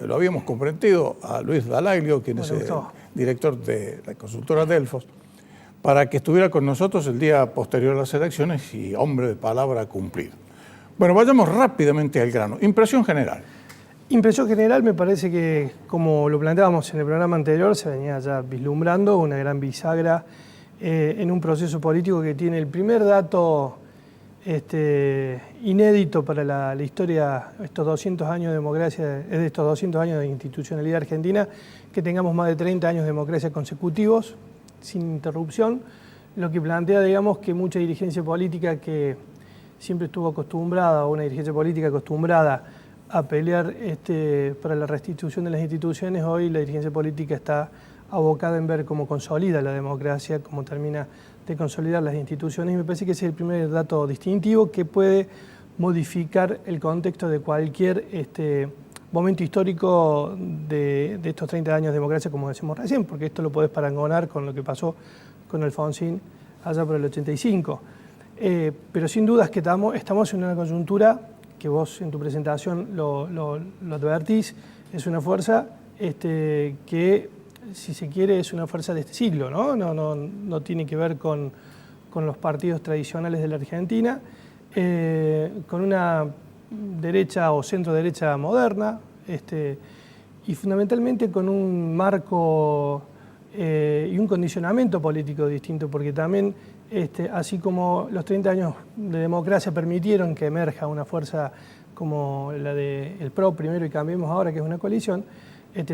lo habíamos comprometido a Luis Dalaglio, quien es el director de la consultora Delfos, para que estuviera con nosotros el día posterior a las elecciones y hombre de palabra cumplido. Bueno, vayamos rápidamente al grano. Impresión general. Impresión general, me parece que, como lo planteábamos en el programa anterior, se venía ya vislumbrando una gran bisagra en un proceso político que tiene el primer dato inédito para la historia, estos 200 años de democracia, es de estos 200 años de institucionalidad argentina, que tengamos más de 30 años de democracia consecutivos, sin interrupción, lo que plantea, digamos, que mucha dirigencia política que siempre estuvo acostumbrada, o una dirigencia política acostumbrada a pelear para la restitución de las instituciones, hoy la dirigencia política está abocada en ver cómo consolida la democracia, cómo termina de consolidar las instituciones, y me parece que ese es el primer dato distintivo que puede modificar el contexto de cualquier momento histórico de estos 30 años de democracia, como decimos recién, porque esto lo podés parangonar con lo que pasó con Alfonsín allá por el 85. Pero sin dudas que estamos en una coyuntura que vos en tu presentación lo advertís, es una fuerza que, si se quiere, es una fuerza de este siglo, ¿no? No tiene que ver con los partidos tradicionales de la Argentina, con una derecha o centro-derecha moderna, y fundamentalmente con un marco y un condicionamiento político distinto, porque también, así como los 30 años de democracia permitieron que emerja una fuerza como la del PRO primero y Cambiemos ahora, que es una coalición,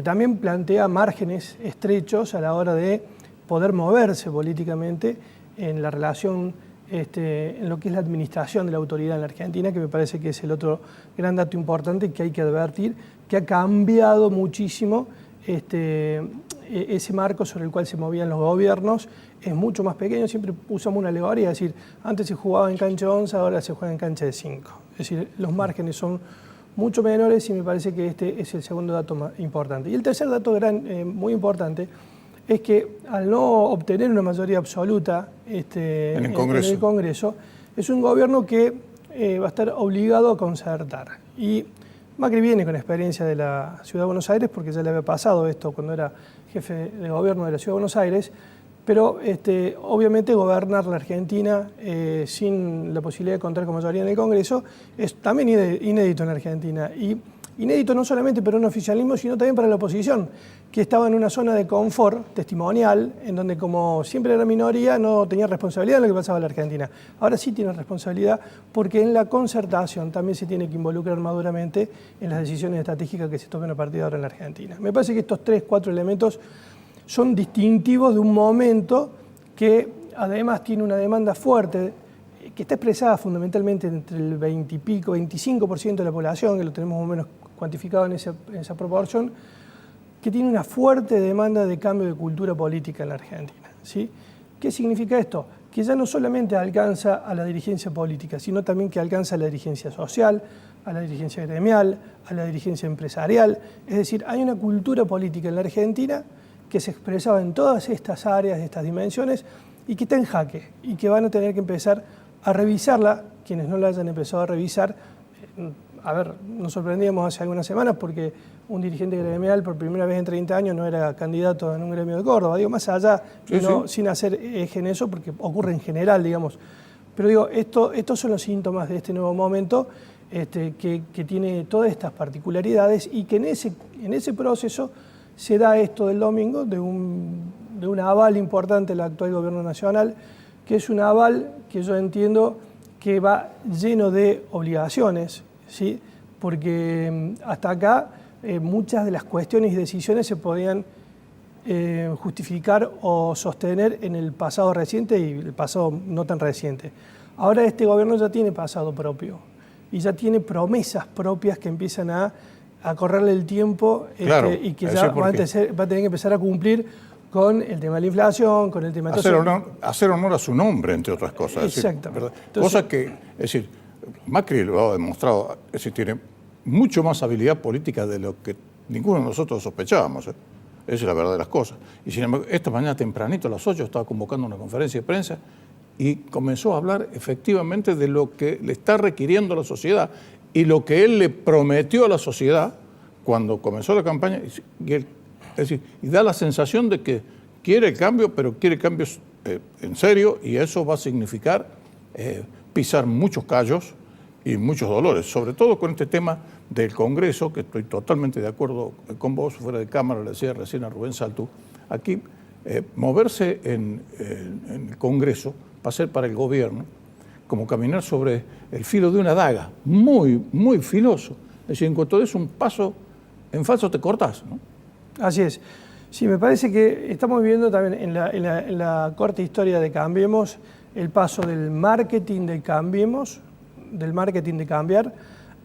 también plantea márgenes estrechos a la hora de poder moverse políticamente en la relación, en lo que es la administración de la autoridad en la Argentina, que me parece que es el otro gran dato importante que hay que advertir, que ha cambiado muchísimo ese marco sobre el cual se movían los gobiernos. Es mucho más pequeño, siempre usamos una alegoría, es decir, antes se jugaba en cancha de 11, ahora se juega en cancha de 5. Es decir, los márgenes son mucho menores y me parece que este es el segundo dato más importante. Y el tercer dato muy importante es que al no obtener una mayoría absoluta en el Congreso, es un gobierno que va a estar obligado a concertar. Y Macri viene con experiencia de la Ciudad de Buenos Aires, porque ya le había pasado esto cuando era jefe de gobierno de la Ciudad de Buenos Aires, pero obviamente gobernar la Argentina sin la posibilidad de contar con mayoría en el Congreso es también inédito en la Argentina. Y inédito no solamente para un oficialismo, sino también para la oposición, que estaba en una zona de confort testimonial, en donde, como siempre era minoría, no tenía responsabilidad en lo que pasaba en la Argentina. Ahora sí tiene responsabilidad, porque en la concertación también se tiene que involucrar maduramente en las decisiones estratégicas que se tomen a partir de ahora en la Argentina. Me parece que estos 3, 4 elementos son distintivos de un momento que además tiene una demanda fuerte, que está expresada fundamentalmente entre el 20 y pico, 25% de la población, que lo tenemos más o menos cuantificado en esa proporción, que tiene una fuerte demanda de cambio de cultura política en la Argentina, ¿sí? ¿Qué significa esto? Que ya no solamente alcanza a la dirigencia política, sino también que alcanza a la dirigencia social, a la dirigencia gremial, a la dirigencia empresarial. Es decir, hay una cultura política en la Argentina que se expresaba en todas estas áreas, estas dimensiones, y que está en jaque, y que van a tener que empezar a revisarla, quienes no la hayan empezado a revisar. A ver, nos sorprendíamos hace algunas semanas porque un dirigente gremial por primera vez en 30 años no era candidato en un gremio de Córdoba. Digo, más allá, sin hacer eje en eso, porque ocurre en general, digamos. Pero digo, estos son los síntomas de este nuevo momento, que tiene todas estas particularidades, y que en ese proceso se da esto del domingo, de un aval importante al actual gobierno nacional, que es un aval que yo entiendo que va lleno de obligaciones, ¿sí? Porque hasta acá muchas de las cuestiones y decisiones se podían justificar o sostener en el pasado reciente y el pasado no tan reciente. Ahora este gobierno ya tiene pasado propio y ya tiene promesas propias que empiezan a correrle el tiempo, y que ya va a tener que empezar a cumplir con el tema de la inflación, con el tema de... Hacer honor a su nombre, entre otras cosas. Exactamente. Cosa que, es decir, Macri lo ha demostrado, es decir, tiene mucho más habilidad política de lo que ninguno de nosotros sospechábamos. Esa es la verdad de las cosas. Y sin embargo, esta mañana tempranito a las 8 estaba convocando una conferencia de prensa y comenzó a hablar efectivamente de lo que le está requiriendo la sociedad y lo que él le prometió a la sociedad cuando comenzó la campaña, es decir, y da la sensación de que quiere el cambio, pero quiere cambios en serio, y eso va a significar pisar muchos callos y muchos dolores, sobre todo con este tema del Congreso, que estoy totalmente de acuerdo con vos, fuera de cámara, le decía recién a Rubén Saltú, aquí moverse en el Congreso va a ser para el gobierno como caminar sobre el filo de una daga, muy, muy filoso. Es decir, en cuanto des un paso en falso te cortás, ¿no? Así es. Sí, me parece que estamos viviendo también en la corta historia de Cambiemos el paso del marketing de Cambiemos, del marketing de cambiar,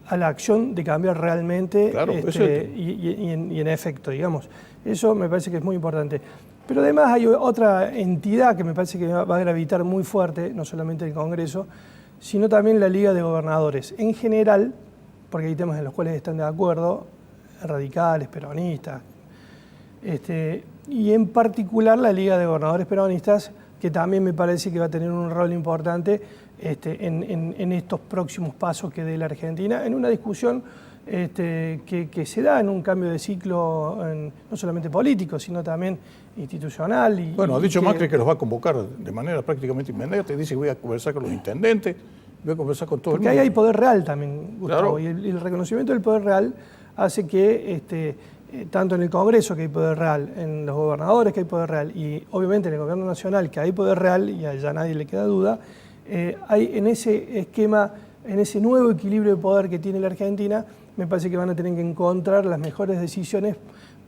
a la acción de cambiar realmente, claro, y en efecto, digamos. Eso me parece que es muy importante. Pero además hay otra entidad que me parece que va a gravitar muy fuerte, no solamente el Congreso, sino también la Liga de Gobernadores. En general, porque hay temas en los cuales están de acuerdo, radicales, peronistas, y en particular la Liga de Gobernadores Peronistas, que también me parece que va a tener un rol importante en estos próximos pasos que dé la Argentina, en una discusión que se da en un cambio de ciclo, no solamente político, sino también institucional. Bueno, ha dicho Macri que los va a convocar de manera prácticamente inmediata, y dice que voy a conversar con los intendentes, voy a conversar con todo el mundo. Porque ahí hay poder real también, Gustavo, claro. Y el reconocimiento del poder real hace que tanto en el Congreso que hay poder real, en los gobernadores que hay poder real, y obviamente en el gobierno nacional que hay poder real, y a nadie le queda duda, hay en ese esquema, en ese nuevo equilibrio de poder que tiene la Argentina, me parece que van a tener que encontrar las mejores decisiones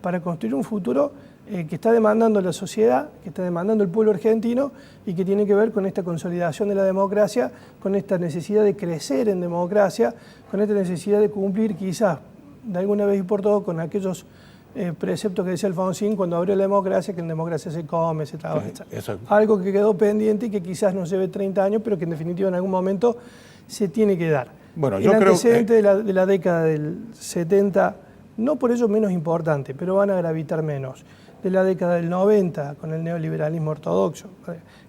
para construir un futuro que está demandando la sociedad, que está demandando el pueblo argentino y que tiene que ver con esta consolidación de la democracia, con esta necesidad de crecer en democracia, con esta necesidad de cumplir quizás de alguna vez y por todo con aquellos preceptos que decía Alfonsín cuando abrió la democracia, que en democracia se come, se trabaja, etc. Algo que quedó pendiente y que quizás nos lleve 30 años, pero que en definitiva en algún momento se tiene que dar. Bueno, el antecedente de la década del 70, no por ello menos importante, pero van a gravitar menos. De la década del 90, con el neoliberalismo ortodoxo.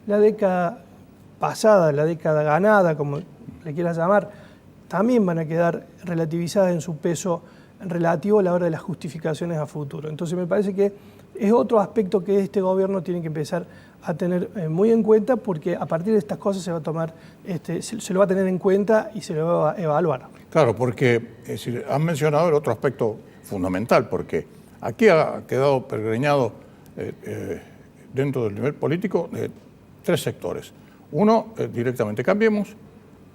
La década pasada, la década ganada, como le quieras llamar, también van a quedar relativizadas en su peso relativo a la hora de las justificaciones a futuro. Entonces me parece que es otro aspecto que este gobierno tiene que empezar a tener muy en cuenta, porque a partir de estas cosas se va a tomar, se lo va a tener en cuenta y se lo va a evaluar. Claro, porque es decir, han mencionado el otro aspecto fundamental, porque aquí ha quedado pergreñado dentro del nivel político tres sectores. Uno, directamente Cambiemos,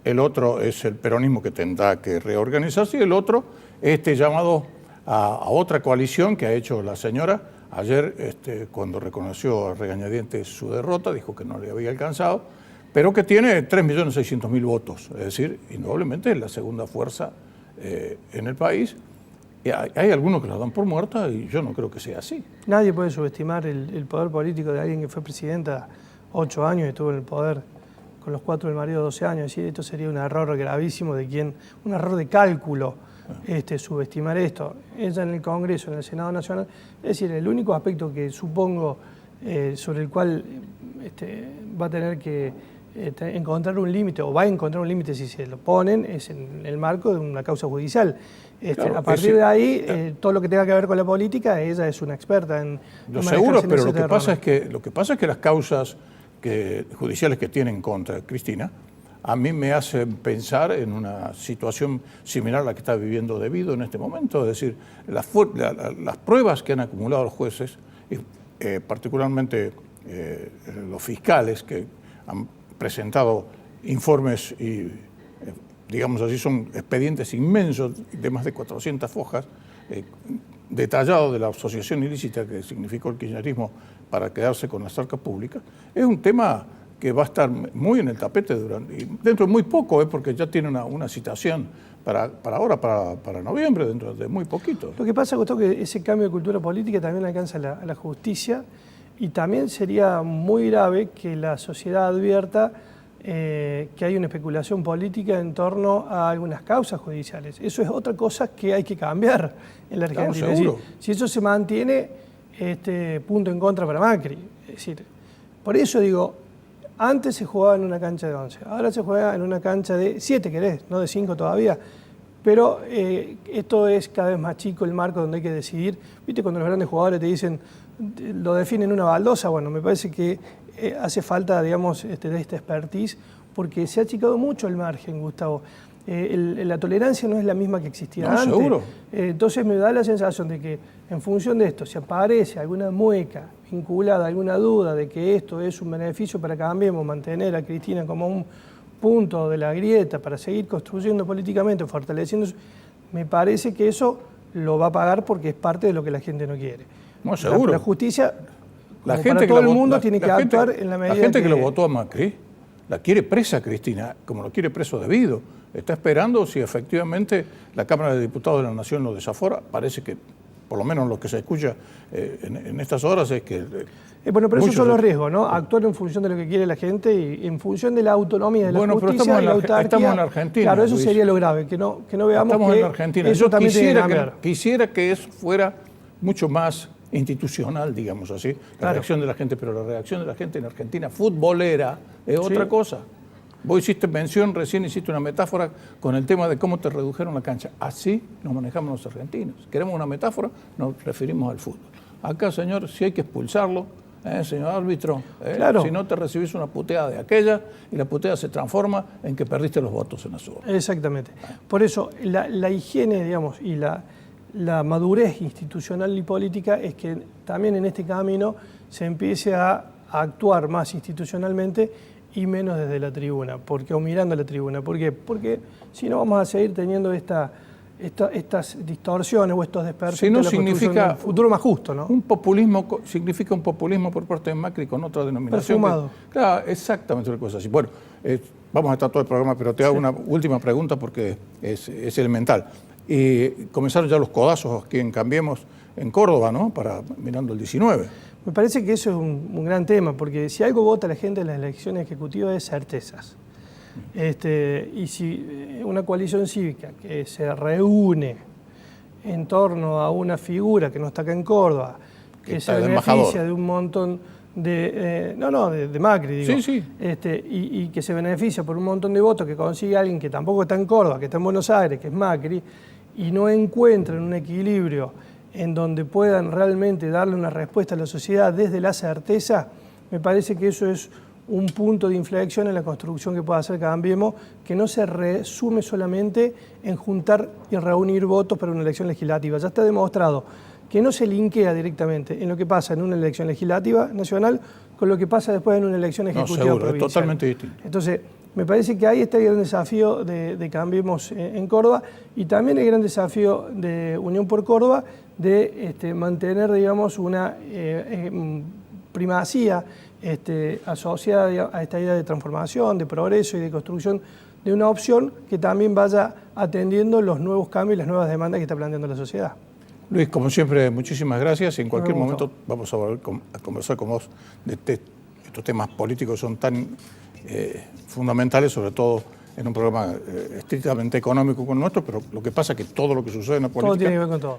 el otro es el peronismo que tendrá que reorganizarse, y el otro, este llamado a otra coalición que ha hecho la señora. Ayer, cuando reconoció a regañadientes su derrota, dijo que no le había alcanzado, pero que tiene 3.600.000 votos, es decir, indudablemente es la segunda fuerza en el país. Y hay algunos que la dan por muerta y yo no creo que sea así. Nadie puede subestimar el poder político de alguien que fue presidenta 8 años y estuvo en el poder con los 4 del marido 12 años. Es decir, esto sería un error gravísimo un error de cálculo, subestimar esto. Ella en el Congreso, en el Senado Nacional, es decir, el único aspecto que supongo sobre el cual va a tener que encontrar un límite, o va a encontrar un límite si se lo ponen, es en el marco de una causa judicial. Claro, a partir de ahí, todo lo que tenga que ver con la política, ella es una experta en... Lo seguro, pero lo que pasa es que las causas judiciales que tienen contra Cristina, a mí me hacen pensar en una situación similar a la que está viviendo De Vido en este momento. Es decir, las pruebas que han acumulado los jueces, particularmente los fiscales que han presentado informes y, digamos así, son expedientes inmensos de más de 400 hojas, detallados de la asociación ilícita que significó el kirchnerismo para quedarse con las arcas públicas. Es un tema que va a estar muy en el tapete dentro de muy poco, porque ya tiene una citación para noviembre, dentro de muy poquito. Lo que pasa, Gustavo, que ese cambio de cultura política también alcanza a la justicia, y también sería muy grave que la sociedad advierta que hay una especulación política en torno a algunas causas judiciales. Eso es otra cosa que hay que cambiar en la Argentina. Claro, seguro. Es decir, si eso se mantiene, punto en contra para Macri. Es decir, por eso digo, antes se jugaba en una cancha de 11, ahora se juega en una cancha de 7, querés, no de 5 todavía. Pero esto es cada vez más chico el marco donde hay que decidir. ¿Viste cuando los grandes jugadores te dicen, lo definen una baldosa? Bueno, me parece que hace falta, digamos, de esta expertise, porque se ha achicado mucho el margen, Gustavo. La tolerancia no es la misma que existía antes. Seguro. Entonces me da la sensación de que en función de esto, si aparece alguna mueca vinculada, alguna duda de que esto es un beneficio para Cambiemos, mantener a Cristina como un punto de la grieta para seguir construyendo políticamente, fortaleciendo, me parece que eso lo va a pagar porque es parte de lo que la gente no quiere. No, seguro. La justicia, la como gente para todo el mundo, tiene que actuar en la medida que... La gente que lo votó a Macri la quiere presa, Cristina, como lo quiere preso debido. Está esperando si efectivamente la Cámara de Diputados de la Nación lo desafora. Parece que, por lo menos lo que se escucha en estas horas, es que... bueno, pero esos son los riesgos, ¿no? Actuar en función de lo que quiere la gente y en función de la autonomía de la justicia y la autarquía. Estamos en Argentina. Claro, eso Luis. Sería lo grave, que no veamos estamos que en Argentina. Eso también quisiera que eso fuera mucho más institucional, digamos así, la reacción de la gente, pero la reacción de la gente en Argentina futbolera es otra cosa. Vos hiciste mención, recién hiciste una metáfora con el tema de cómo te redujeron la cancha. Así nos manejamos los argentinos. Queremos una metáfora, nos referimos al fútbol. Acá, señor, si hay que expulsarlo, señor árbitro, si no te recibís una puteada de aquella y la puteada se transforma en que perdiste los votos en la urna. Exactamente. Por eso, la higiene, digamos, y la madurez institucional y política es que también en este camino se empiece a actuar más institucionalmente y menos desde la tribuna, o mirando la tribuna. ¿Por qué? Porque si no vamos a seguir teniendo estas distorsiones o estos desperfectos. Si no significa un futuro más justo, ¿no? Un populismo, significa un populismo por parte de Macri con otra denominación. Perfumado. Claro, exactamente una cosa así. Bueno, vamos a estar todo el programa, pero te hago una última pregunta porque es elemental. Comenzaron ya los codazos aquí en Cambiemos en Córdoba, ¿no? Mirando el 19. Me parece que eso es un gran tema, porque si algo vota la gente en las elecciones ejecutivas es certezas. Y si una coalición cívica que se reúne en torno a una figura que no está acá en Córdoba, que se beneficia de un montón de Macri, digo, y que se beneficia por un montón de votos que consigue alguien que tampoco está en Córdoba, que está en Buenos Aires, que es Macri, y no encuentran un equilibrio en donde puedan realmente darle una respuesta a la sociedad desde la certeza, me parece que eso es un punto de inflexión en la construcción que pueda hacer Cambiemos, que no se resume solamente en juntar y reunir votos para una elección legislativa. Ya está demostrado que no se linkea directamente en lo que pasa en una elección legislativa nacional con lo que pasa después en una elección ejecutiva provincial. Es totalmente distinto. Entonces, me parece que ahí está el gran desafío de Cambiemos en Córdoba y también el gran desafío de Unión por Córdoba de mantener, digamos, una primacía asociada a esta idea de transformación, de progreso y de construcción de una opción que también vaya atendiendo los nuevos cambios y las nuevas demandas que está planteando la sociedad. Luis, como siempre, muchísimas gracias. En cualquier momento vamos a conversar con vos de estos temas políticos, son tan fundamentales, sobre todo en un programa estrictamente económico como nuestro, pero lo que pasa es que todo lo que sucede en la política... Todo tiene que ver con todo.